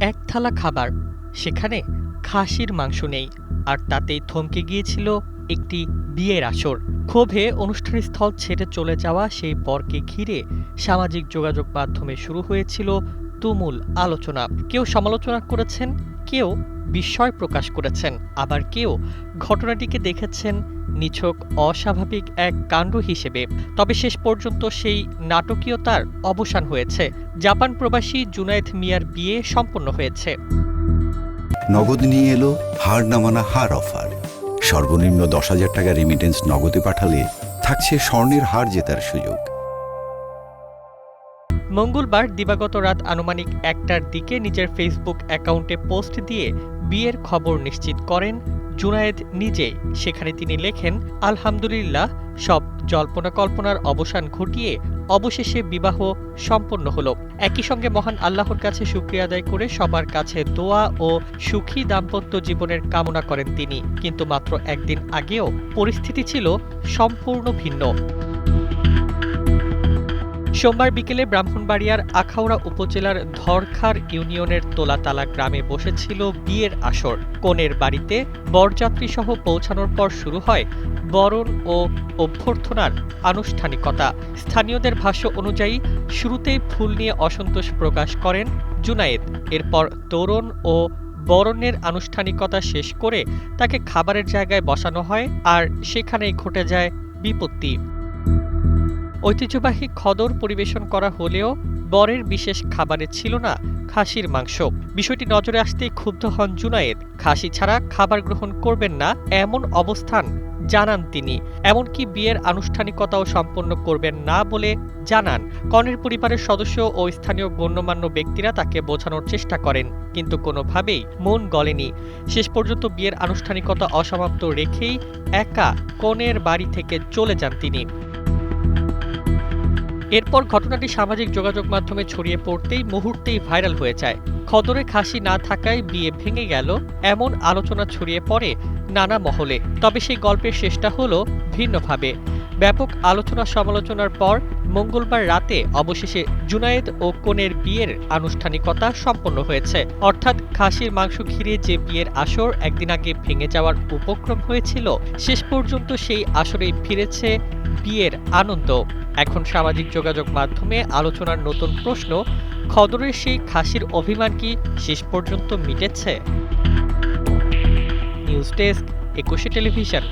এক থালা খাবার, সেখানে খাসির মাংস নেই, আর তাতেই থমকে গিয়েছিল একটি বিয়ের আসর। ক্ষোভে অনুষ্ঠানস্থল ছেড়ে চলে যাওয়া সেই বরকে ঘিরে সামাজিক যোগাযোগ মাধ্যমে শুরু হয়েছিল তুমুল আলোচনা। কেউ সমালোচনা করেছেন, কেউ বিস্ময় প্রকাশ করেছেন, আবার কেউ ঘটনাটিকে দেখেছেন নিছক অস্বাভাবিক এক কাণ্ড হিসেবে। তবে শেষ পর্যন্ত সেই নাটকীয়তার অবসান হয়েছে। জাপান প্রবাসী জুনায়েদ মিয়ার বিয়ে সম্পন্ন হয়েছে। নগদ নিয়ে এলো হার না মানা হার অফার। সর্বনিম্ন 10,000 টাকা রেমিটেন্স নগদে পাঠালে থাকছে স্বর্ণের হার জেতার সুযোগ। মঙ্গলবার দিবাগত রাত আনুমানিক 1টার দিকে নিজের ফেসবুক অ্যাকাউন্টে পোস্ট দিয়ে বিয়ের খবর নিশ্চিত করেন জুনায়েদ নিজে। সেখানে তিনি লেখেন, আলহামদুলিল্লাহ, সব জল্পনা কল্পনার অবসান ঘটিয়ে অবশেষে বিবাহ সম্পন্ন হলো। একই সঙ্গে মহান আল্লাহর কাছে শুকরিয়া আদায় করে সবার কাছে দোয়া ও সুখী দাম্পত্য জীবনের কামনা করেন তিনি। কিন্তু মাত্র একদিন আগেও পরিস্থিতি ছিল সম্পূর্ণ ভিন্ন। সোমবার বিকেলে ব্রাহ্মণবাড়িয়ার আখাউড়া উপজেলার ধরখার ইউনিয়নের তোলাতালা গ্রামে বসেছিল বিয়ের আসর। কনের বাড়িতে বরযাত্রী সহ পৌঁছানোর পর শুরু হয় বরণ ও অভ্যর্থনার আনুষ্ঠানিকতা। স্থানীয়দের ভাষ্য অনুযায়ী শুরুতেই ফুল নিয়ে অসন্তোষ প্রকাশ করেন জুনায়েদ। এরপর তোরণ ও বরণের আনুষ্ঠানিকতা শেষ করে তাকে খাবারের জায়গায় বসানো হয়, আর সেখানেই ঘটে যায় বিপত্তি। ঐতিহ্যবাহী খদর পরিবেশন করা হলেও বরের বিশেষ খাবারে ছিল না খাসির মাংস। বিষয়টি নজরে আসতেই ক্ষুব্ধ হন জুনায়েদ। খাসি ছাড়া খাবার গ্রহণ করবেন না এমন অবস্থান জানান তিনি। এমনকি বিয়ের আনুষ্ঠানিকতাও সম্পন্ন করবেন না বলে জানান। কনের পরিবারের সদস্য ও স্থানীয় গণ্যমান্য ব্যক্তিরা তাকে বোঝানোর চেষ্টা করেন, কিন্তু কোনোভাবেই মন গলেনি। শেষ পর্যন্ত বিয়ের আনুষ্ঠানিকতা অসমাপ্ত রেখেই একা কনের বাড়ি থেকে চলে যান তিনি। এরপর ঘটনাটি সামাজিক যোগাযোগ মাধ্যমে ছড়িয়ে পড়তেই মুহূর্তেই ভাইরাল হয়ে যায়। খদরে খাসি না থাকায় বিয়ে ভেঙে গেল এমন আলোচনা ছড়িয়ে পড়ে নানা মহলে। তবে সেই গল্পের শেষটা হলো ভিন্নভাবে। ব্যাপক আলোচনা সমালোচনার পর মঙ্গলবার রাতে অবশেষে জুনায়েদ ও কনের বিয়ের আনুষ্ঠানিকতা সম্পন্ন হয়েছে। অর্থাৎ খাসির মাংস ঘিরে যে বিয়ের আসর একদিন আগে ভেঙে যাওয়ার উপক্রম হয়েছিল, শেষ পর্যন্ত সেই আসরেই ফিরেছে বিয়ের আনন্দ। এখন সামাজিক যোগাযোগ মাধ্যমে আলোচনার নতুন প্রশ্ন, খদরের সেই খাসির অভিমান কি শেষ পর্যন্ত মিটেছে? News desk, 21 television.